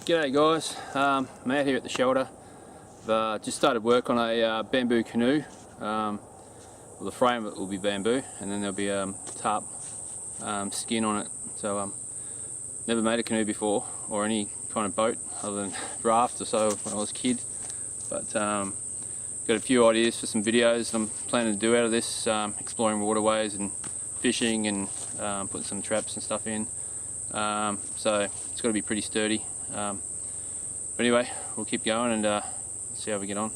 G'day guys, I'm out here at the shelter. I've just started work on a bamboo canoe. Well, the frame of it will be bamboo and then there'll be tarp skin on it. So never made a canoe before, or any kind of boat other than raft or so when I was a kid. But got a few ideas for some videos that I'm planning to do out of this, exploring waterways and fishing and putting some traps and stuff in. So it's got to be pretty sturdy. But anyway, we'll keep going and see how we get on.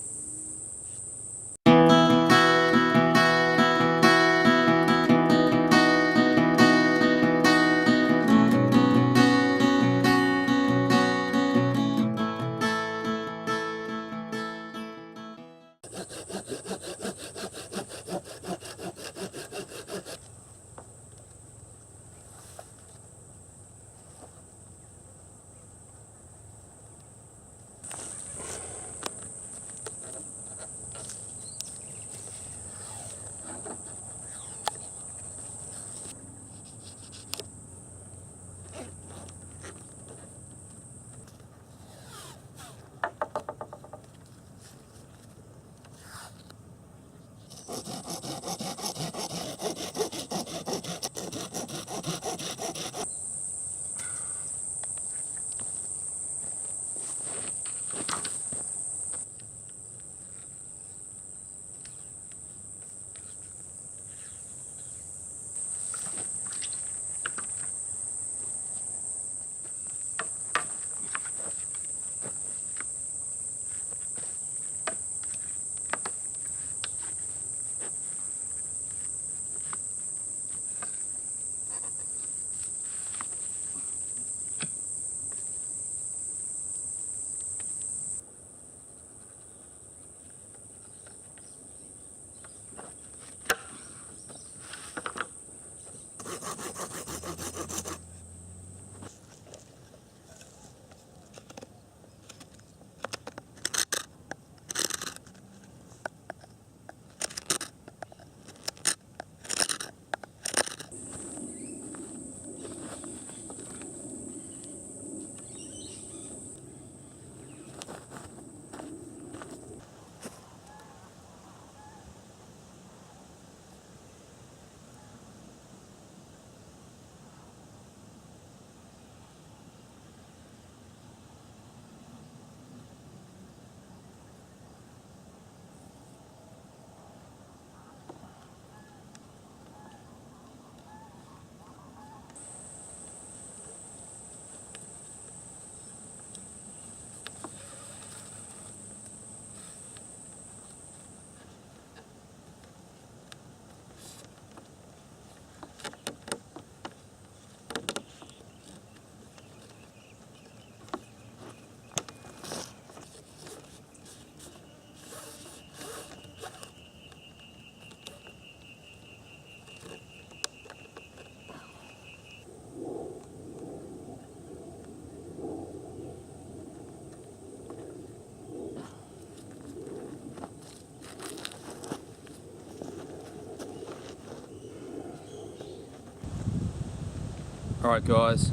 Alright guys,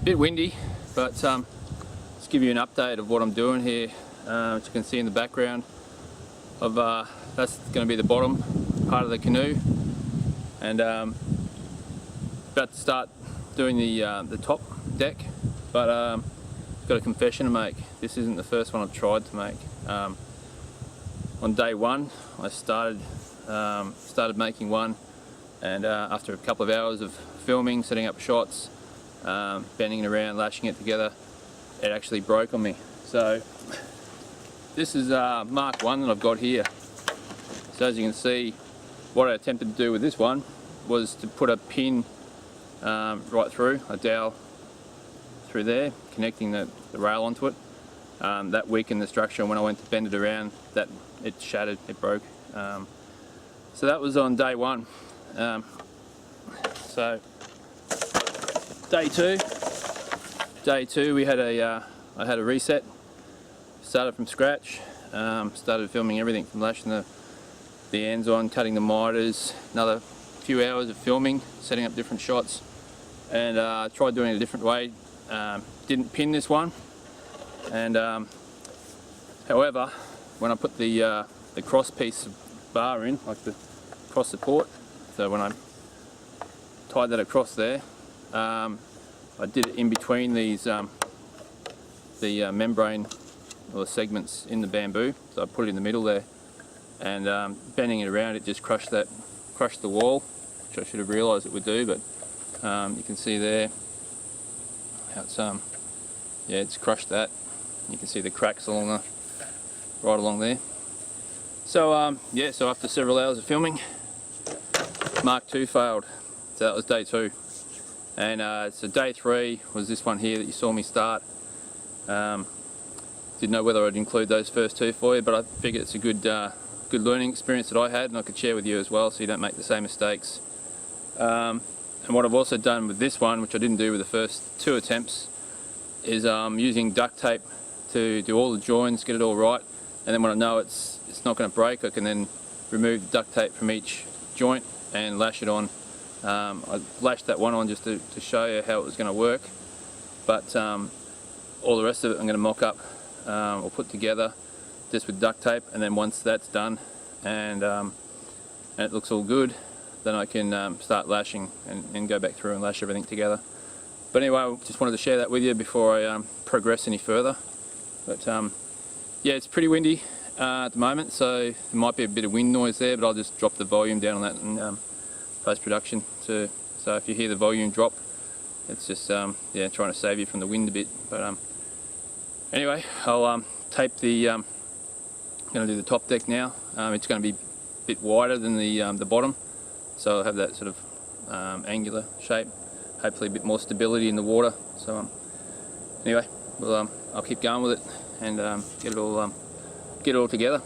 bit windy, but let's give you an update of what I'm doing here. As you can see in the background, that's going to be the bottom part of the canoe, and about to start doing the top deck. But I've got a confession to make. This isn't the first one I've tried to make. On day one, I started making one, and after a couple of hours of filming, setting up shots, bending it around, lashing it together, it actually broke on me. So this is Mark 1 that I've got here. So as you can see, what I attempted to do with this one was to put a pin right through, a dowel through there, connecting the rail onto it. That weakened the structure, and when I went to bend it around, it shattered, it broke. So that was on day one. So day two, we had I had a reset. Started from scratch. Started filming everything from lashing the ends on, cutting the miters. Another few hours of filming, setting up different shots, and tried doing it a different way. didn't pin this one, and however, when I put the cross piece of bar in, like the cross support, so when I tied that across there, I did it in between these the membrane or the segments in the bamboo, so I put it in the middle there, and bending it around, it just crushed the wall, which I should have realised it would do, but you can see there how it's yeah, it's crushed that. You can see the cracks right along there. So yeah, so after several hours of filming, Mark II failed. So that was day 2, and so day 3 was this one here that you saw me start. Didn't know whether I'd include those first 2 for you, but I figured it's a good learning experience that I had, and I could share with you as well, so you don't make the same mistakes. And what I've also done with this one, which I didn't do with the first 2 attempts, is using duct tape to do all the joins, get it all right, and then when I know it's not going to break, I can then remove the duct tape from each joint and lash it on. I lashed that one on just to show you how it was going to work, but all the rest of it I'm going to mock up or put together just with duct tape, and then once that's done and it looks all good, then I can start lashing and go back through and lash everything together. But anyway, I just wanted to share that with you before I progress any further. But yeah, it's pretty windy at the moment, so there might be a bit of wind noise there, but I'll just drop the volume down on that in post-production. So if you hear the volume drop, it's just yeah, trying to save you from the wind a bit. But anyway, I'll tape the I'm going to do the top deck now. It's going to be a bit wider than the bottom, so I'll have that sort of angular shape, hopefully a bit more stability in the water. So anyway, well, I'll keep going with it and get it all together.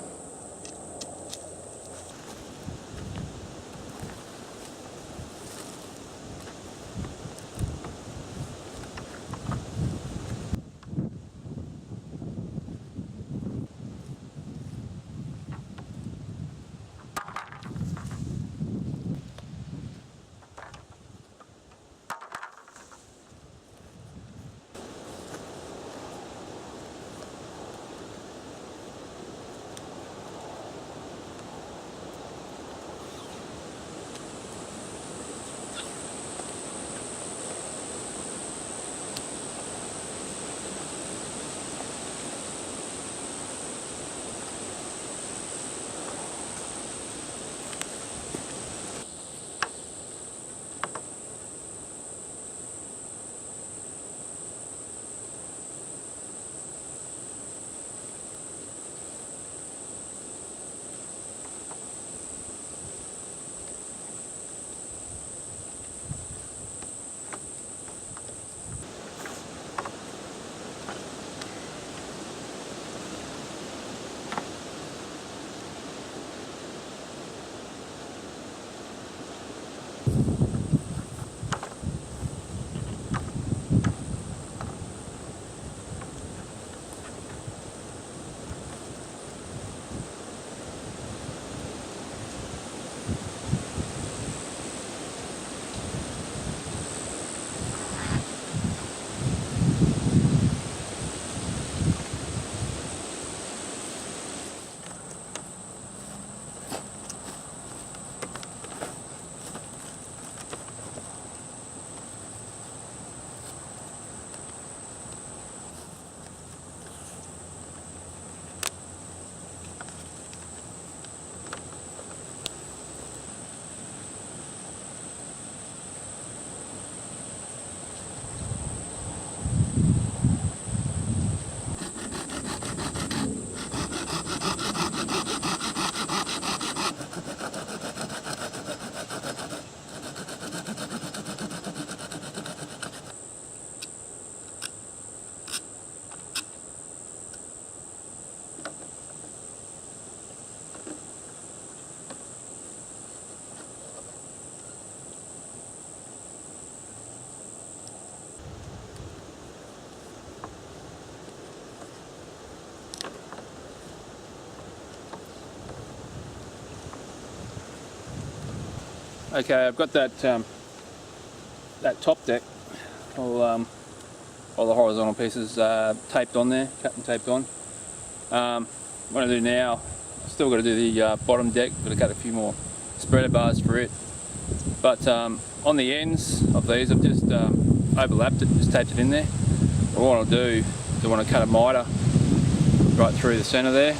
Okay, I've got that that top deck all all the horizontal pieces taped on there, cut and taped on. What I do now, I've still got to do the bottom deck, got to cut a few more spreader bars for it. But on the ends of these, I've just overlapped it, just taped it in there. But what I'll do is I want to cut a miter right through the centre there,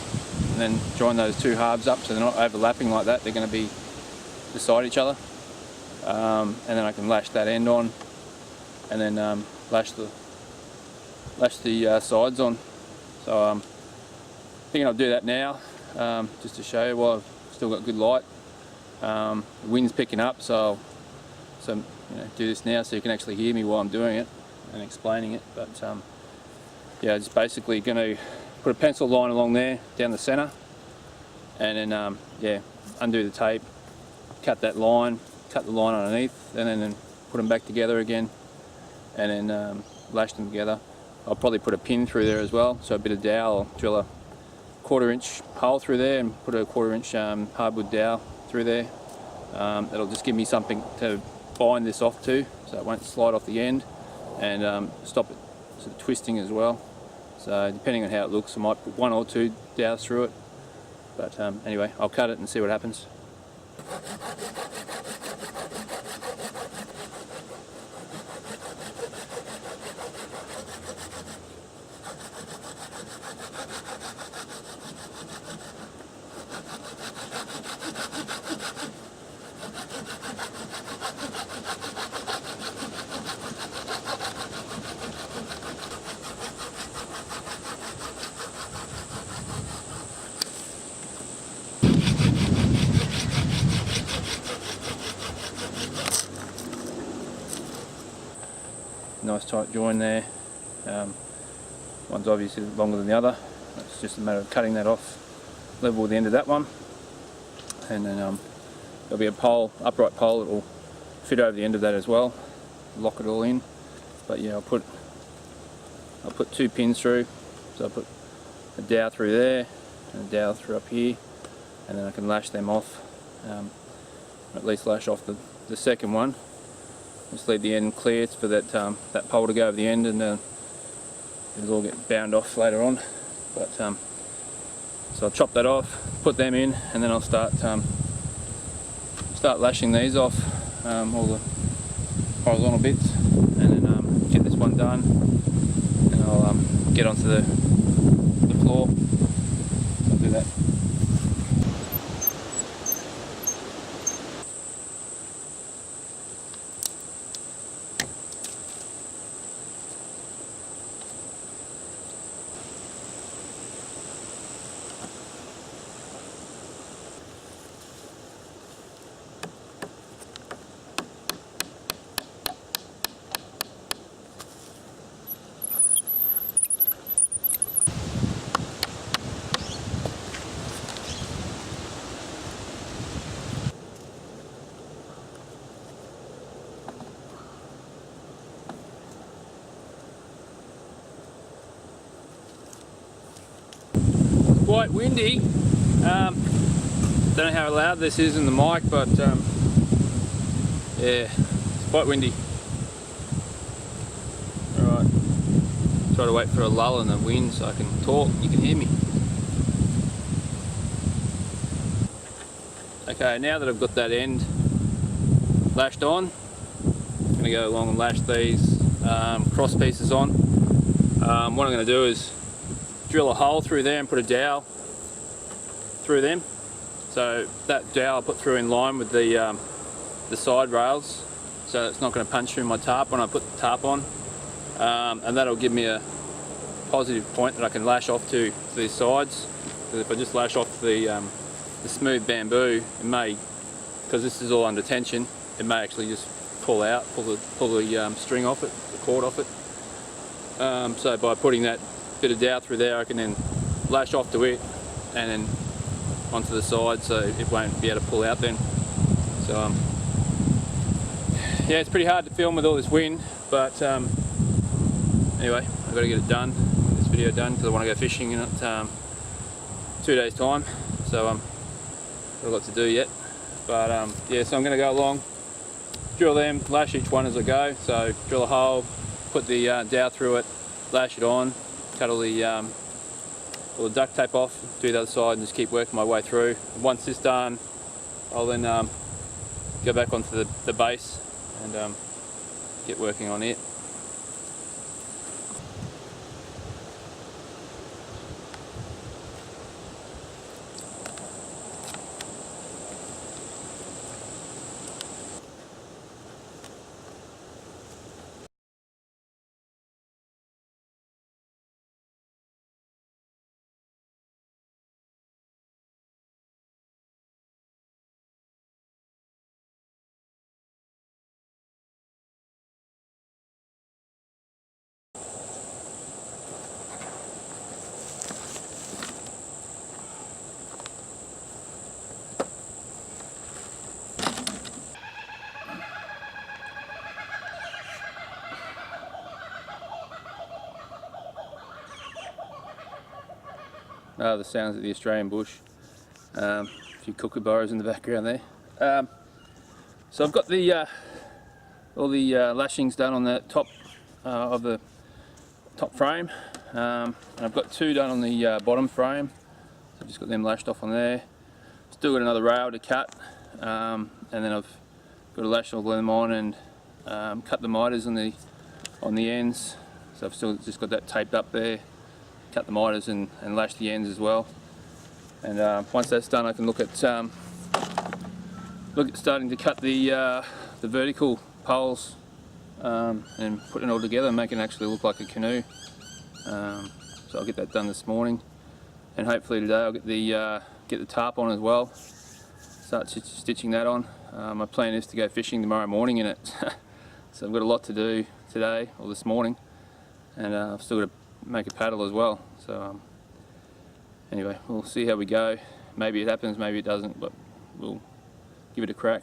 and then join those two halves up so they're not overlapping like that, they're going to be beside each other. And then I can lash that end on, and then lash the sides on. So I'm thinking I'll do that now, just to show you while I've still got good light. The wind's picking up, so you know, do this now so you can actually hear me while I'm doing it and explaining it. But yeah, just basically going to put a pencil line along there down the centre, and then yeah, undo the tape, cut that line, cut the line underneath, and then put them back together again, and then lash them together. I'll probably put a pin through there as well, so a bit of dowel. I'll drill a 1/4 inch hole through there and put a 1/4 inch hardwood dowel through there. That'll just give me something to bind this off to, so it won't slide off the end, and stop it sort of twisting as well. So depending on how it looks, I might put 1 or 2 dowels through it. But anyway, I'll cut it and see what happens. Nice tight join there. One's obviously longer than the other. It's just a matter of cutting that off level with the end of that one, and then there'll be a pole, upright pole that will fit over the end of that as well, lock it all in. But yeah, I'll put 2 pins through, so I'll put a dowel through there and a dowel through up here, and then I can lash them off, at least lash off the second one. Just leave the end clear for that that pole to go over the end, and it'll all get bound off later on. But so I'll chop that off, put them in, and then I'll start lashing these off, all the horizontal bits, and then get this one done, and I'll get onto the floor. So I'll do that. Quite windy. Don't know how loud this is in the mic, but yeah, it's quite windy. Alright, try to wait for a lull in the wind so I can talk, you can hear me. Okay, now that I've got that end lashed on, I'm going to go along and lash these cross pieces on. What I'm going to do is drill a hole through there and put a dowel through them. So that dowel I put through in line with the side rails, so it's not going to punch through my tarp when I put the tarp on, and that'll give me a positive point that I can lash off to these sides. Because if I just lash off the smooth bamboo, it may, because this is all under tension, it may actually just pull the string off it, the cord off it. So by putting that bit of dowel through there, I can then lash off to it and then onto the side, so it won't be able to pull out then. So yeah, it's pretty hard to film with all this wind, but anyway, I've got to get it done, this video done, because I want to go fishing in it 2 days time. So got a lot to do yet, but yeah, so I'm going to go along, drill them, lash each one as I go. So drill a hole, put the dowel through it, lash it on, cut all the duct tape off, do the other side, and just keep working my way through. Once this done, I'll then go back onto the base and get working on it. The sounds of the Australian bush. A few kookaburras in the background there. So I've got the all the lashings done on the top of the top frame. And I've got two done on the bottom frame. So I've just got them lashed off on there. Still got another rail to cut, and then I've got to lash all of them on and cut the miters on the ends. So I've still just got that taped up there. Cut the miters and lash the ends as well. And once that's done, I can look at starting to cut the vertical poles and putting it all together and make it actually look like a canoe. So I'll get that done this morning, and hopefully today I'll get the tarp on as well. Start stitching that on. My plan is to go fishing tomorrow morning in it. So I've got a lot to do today or this morning, and I've still got to make a paddle as well. So anyway, we'll see how we go. Maybe it happens, maybe it doesn't, but we'll give it a crack.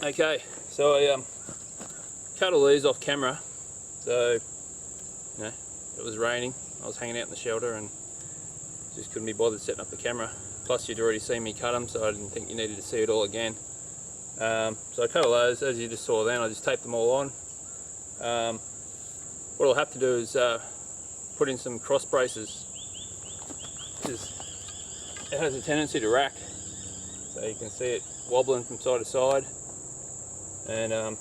Okay, so I cut all these off camera, so you know, it was raining, I was hanging out in the shelter and just couldn't be bothered setting up the camera. Plus you'd already seen me cut them, so I didn't think you needed to see it all again. So I cut all those, as you just saw then, I just taped them all on. What I'll have to do is put in some cross braces, because it has a tendency to rack. So you can see it wobbling from side to side. And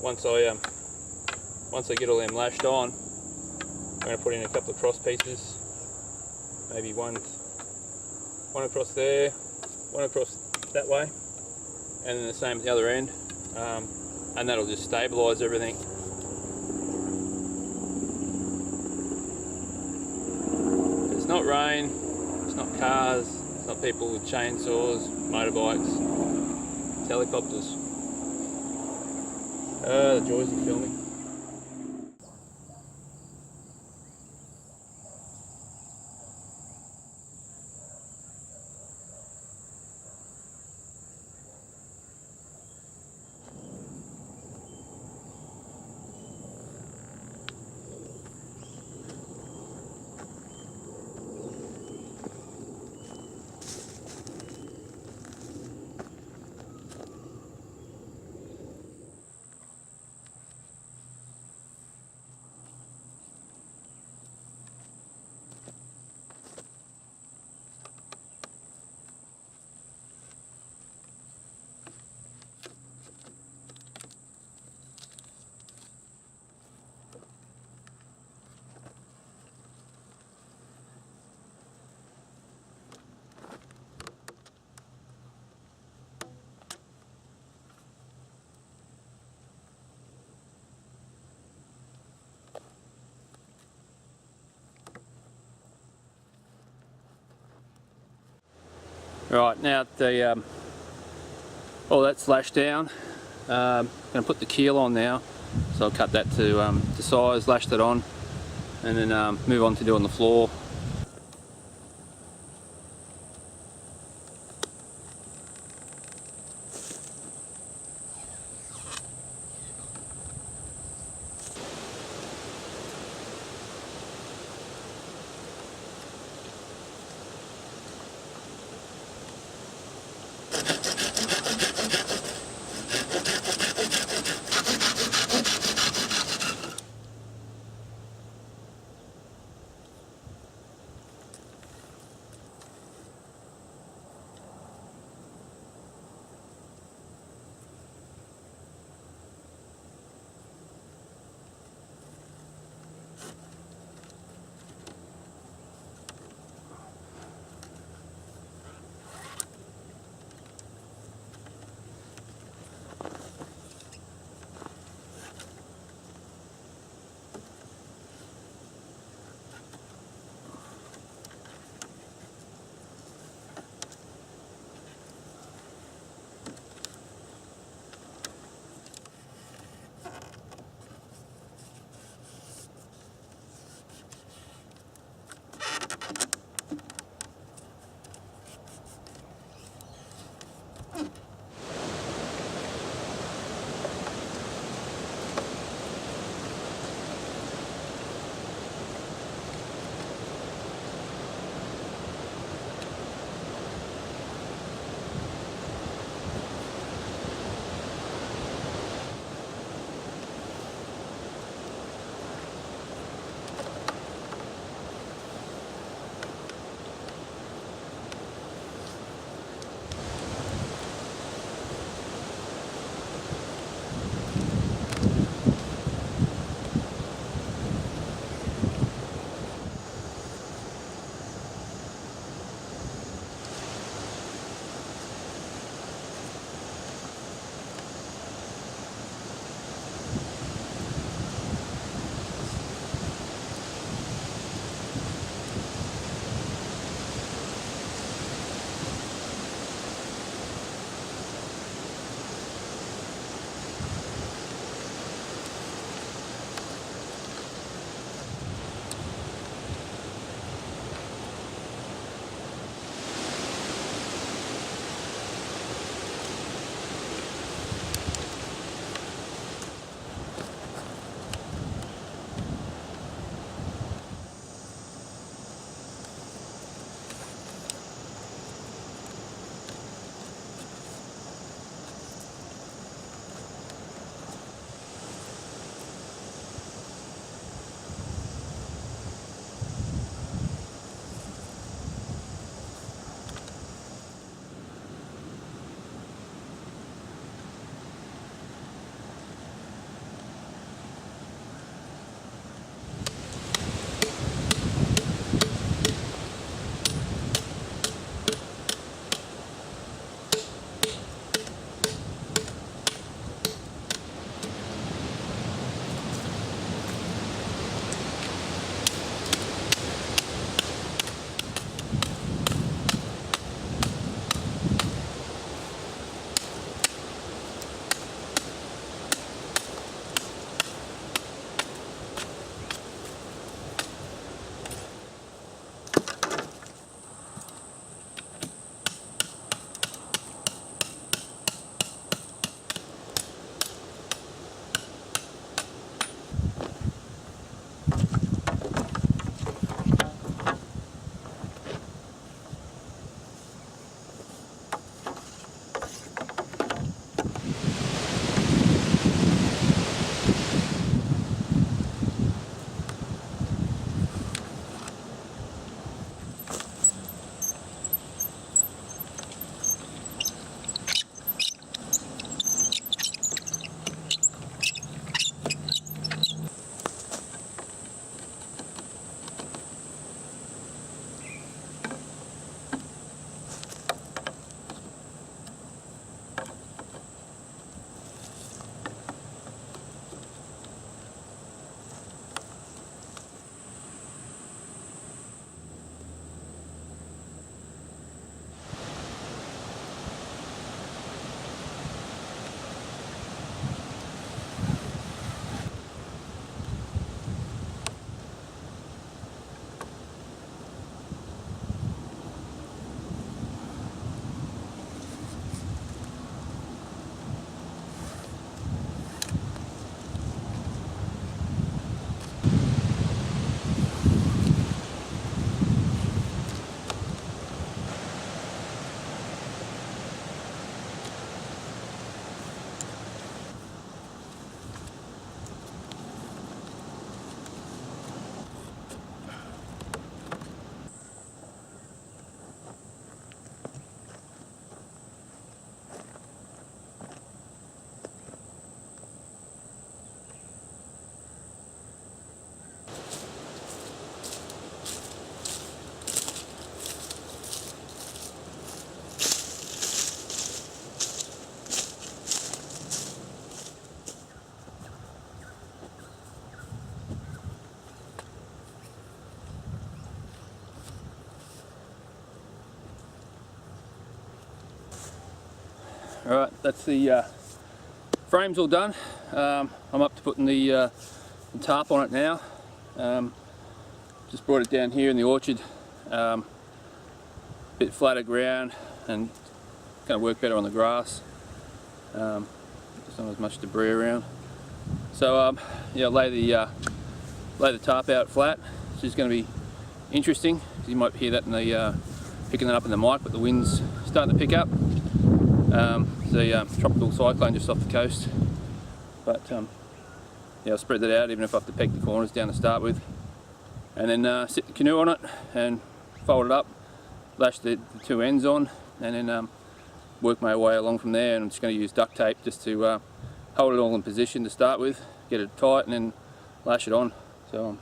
once I get all them lashed on, I'm going to put in a couple of cross pieces, maybe one across there, one across that way, and then the same at the other end, and that'll just stabilise everything. It's not rain, it's not cars, it's not people with chainsaws, motorbikes, it's helicopters. The joys of filming. Right, now all that's lashed down, I'm going to put the keel on now, so I'll cut that to size, lash that on, and then move on to doing the floor. Alright, that's the frames all done. I'm up to putting the tarp on it now. Just brought it down here in the orchard. Bit flatter ground and going to work better on the grass. Just not as much debris around. So yeah, lay the tarp out flat, which is going to be interesting. You might hear that in the picking that up in the mic, but the wind's starting to pick up. The tropical cyclone just off the coast. But yeah, I'll spread that out even if I have to peg the corners down to start with. And then sit the canoe on it and fold it up, lash the two ends on, and then work my way along from there. And I'm just going to use duct tape just to hold it all in position to start with, get it tight, and then lash it on. So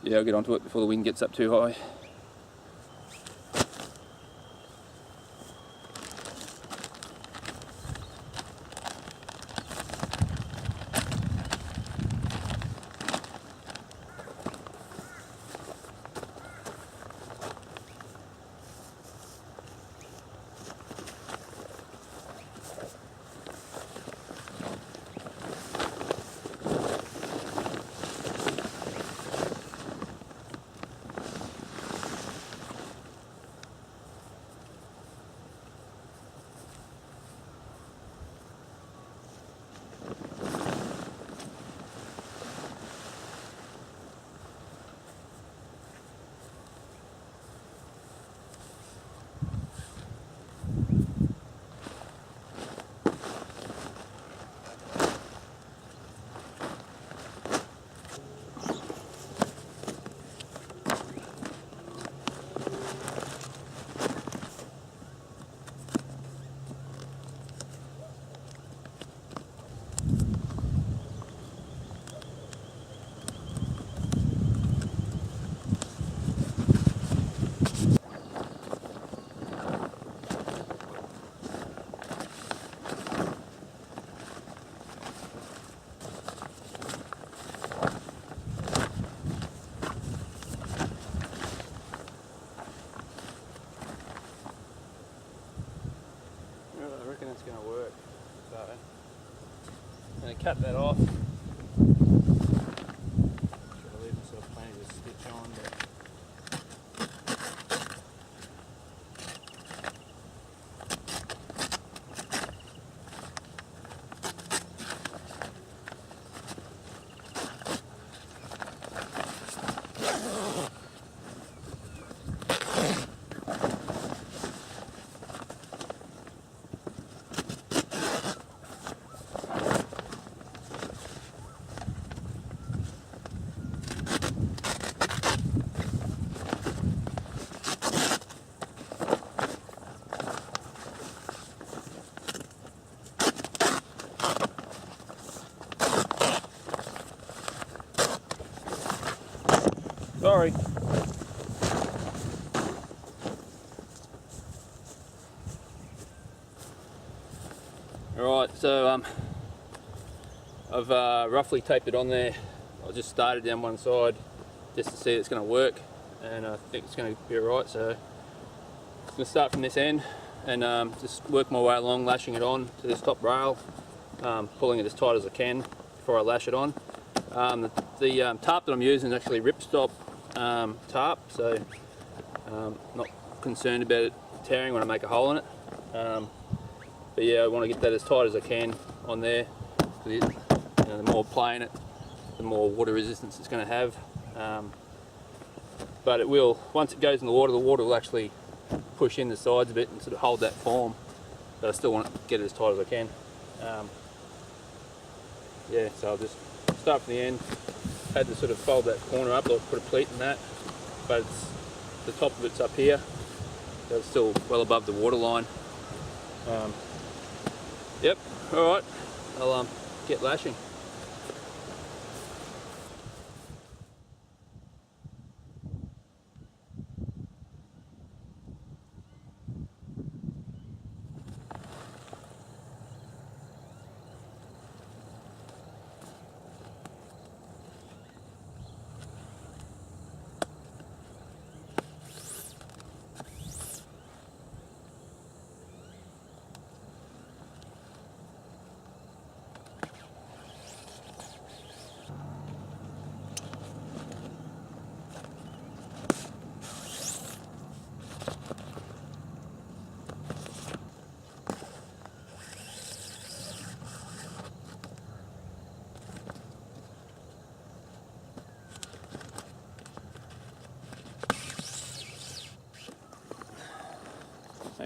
yeah, I'll get onto it before the wind gets up too high. It's going to work. So I'm going to cut that off. Should I leave myself plenty to stitch on, but sorry. Alright, so I've roughly taped it on there. I just started down one side just to see it's going to work, and I think it's going to be alright. So I'm going to start from this end and just work my way along, lashing it on to this top rail, pulling it as tight as I can before I lash it on. The tarp that I'm using is actually ripstop tarp, so not concerned about it tearing when I make a hole in it. But yeah, I want to get that as tight as I can on there. You know, the more plain it, the more water resistance it's going to have. But it will, once it goes in the water will actually push in the sides a bit and sort of hold that form. But I still want to get it as tight as I can. Yeah, so I'll just start from the end. Had to sort of fold that corner up, or put a pleat in that, but the top of it's up here, so it's still well above the water line. Yep, alright, I'll get lashing.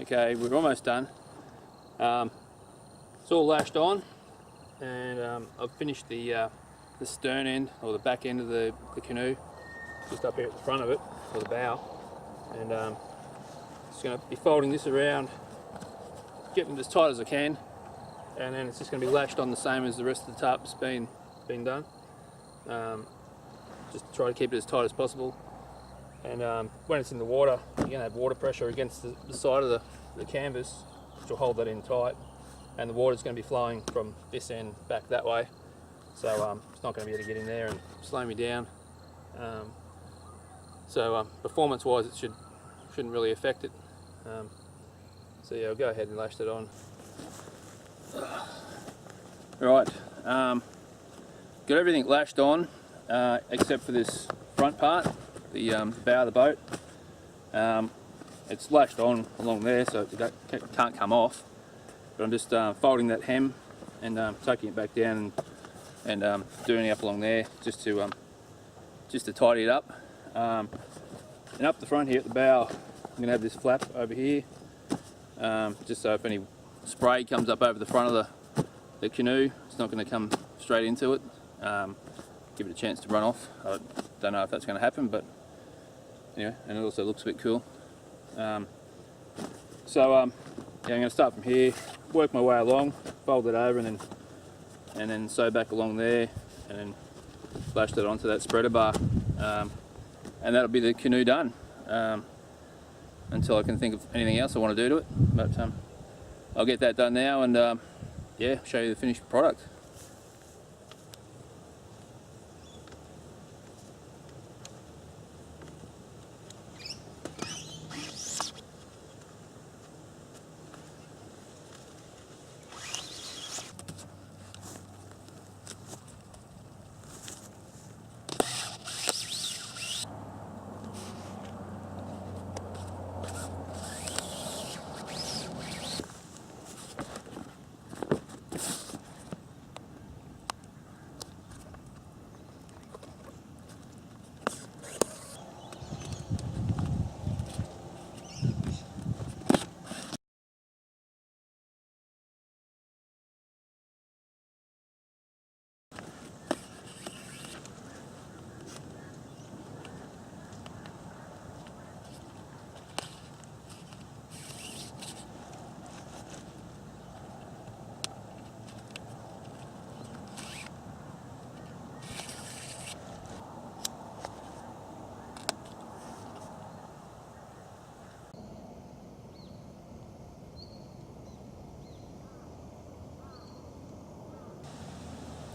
Okay, we're almost done. It's all lashed on, and I've finished the stern end, or the back end of the canoe, just up here at the front of it, or the bow. And just going to be folding this around, getting it as tight as I can, and then it's just going to be lashed on the same as the rest of the tarp's been done. Just try to keep it as tight as possible. And when it's in the water, you're going to have water pressure against the side of the canvas, which will hold that in tight, and the water's going to be flowing from this end back that way, so it's not going to be able to get in there and slow me down. So performance-wise, it shouldn't really affect it. So yeah, I'll go ahead and lash that on. Right, got everything lashed on except for this front part, the bow of the boat. It's lashed on along there, so it can't come off. But I'm just folding that hem and tucking it back down and doing it up along there just to tidy it up. And up the front here at the bow, I'm going to have this flap over here, just so if any spray comes up over the front of the canoe, it's not going to come straight into it. Give it a chance to run off. I don't know if that's going to happen, but anyway, and it also looks a bit cool. Yeah, I'm going to start from here, work my way along, fold it over, and then sew back along there, and then lash that onto that spreader bar, and that'll be the canoe done. Until I can think of anything else I want to do to it, but I'll get that done now, and yeah, show you the finished product.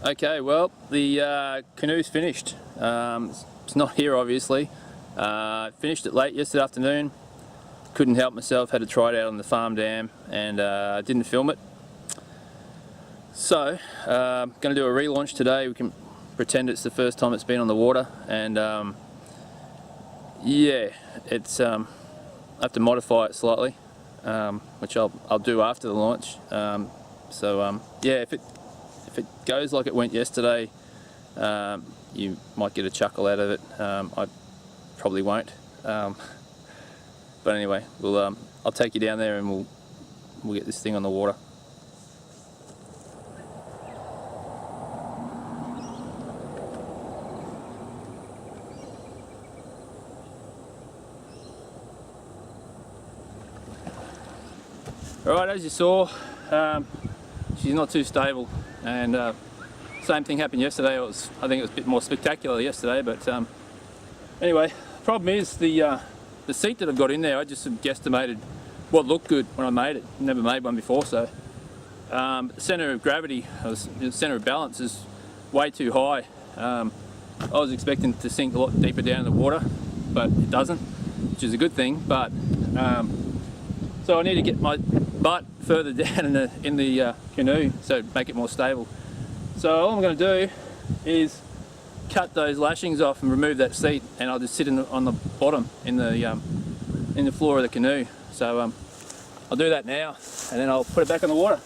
Okay, well, the canoe's finished. It's not here, obviously. Finished it late yesterday afternoon. Couldn't help myself, had to try it out on the farm dam, and didn't film it. So, going to do a relaunch today. We can pretend it's the first time it's been on the water, and yeah, it's I have to modify it slightly, which I'll do after the launch. Yeah, if it goes like it went yesterday, you might get a chuckle out of it. I probably won't. But anyway, I'll take you down there and we'll get this thing on the water. Alright, as you saw, she's not too stable, and same thing happened yesterday. I think it was a bit more spectacular yesterday, but anyway, problem is the seat that I've got in there, I just guesstimated what looked good when I made it. Never made one before, so the centre of gravity, the centre of balance is way too high. I was expecting to sink a lot deeper down in the water, but it doesn't, which is a good thing. But so I need to get my butt further down in the canoe so make it more stable. So all I'm going to do is cut those lashings off and remove that seat, and I'll just sit on the bottom in the floor of the canoe. So I'll do that now, and then I'll put it back on the water.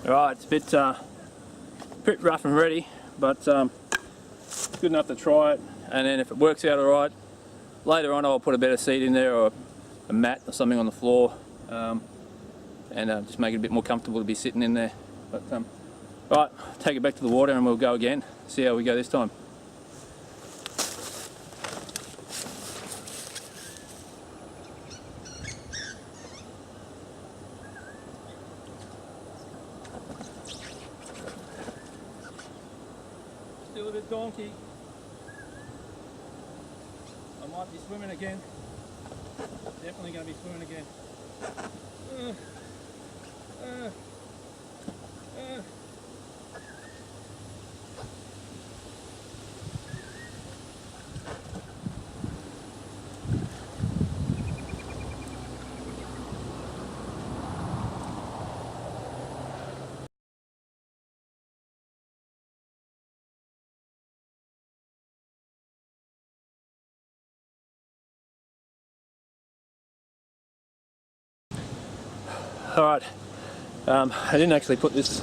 Alright, it's a bit rough and ready, but good enough to try it, and then if it works out alright, later on I'll put a better seat in there or a mat or something on the floor, and just make it a bit more comfortable to be sitting in there. But right, take it back to the water and we'll go again, see how we go this time. Still a bit donkey. I might be swimming again. Definitely going to be swimming again. Alright, I didn't actually put this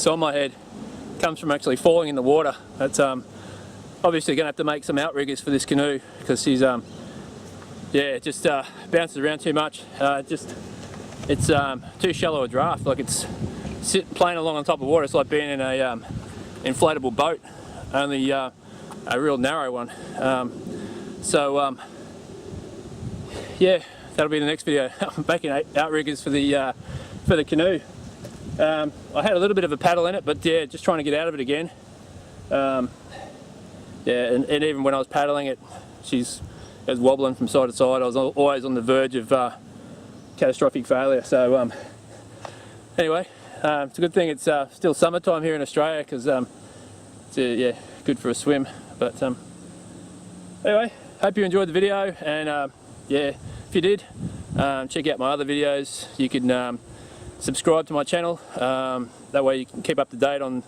on my head. It comes from actually falling in the water. That's obviously going to have to make some outriggers for this canoe because she's yeah, it just bounces around too much. It's too shallow a draft. Like it's playing along on top of water. It's like being in a inflatable boat, only a real narrow one. Yeah. That'll be the next video. I'm making outriggers for the canoe. I had a little bit of a paddle in it, but yeah, just trying to get out of it again. Yeah, and even when I was paddling it, it was wobbling from side to side. I was always on the verge of catastrophic failure. So anyway, it's a good thing it's still summertime here in Australia because it's yeah, good for a swim. But anyway, hope you enjoyed the video, and yeah. If you did, check out my other videos. You can subscribe to my channel. That way you can keep up to date on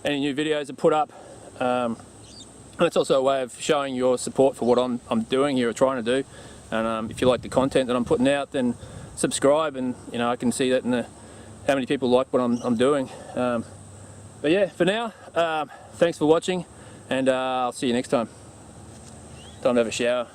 any new videos I put up. And it's also a way of showing your support for what I'm doing here or trying to do. And if you like the content that I'm putting out, then subscribe, and you know I can see that in how many people like what I'm doing. But yeah, for now, thanks for watching, and I'll see you next time. Time to have a shower.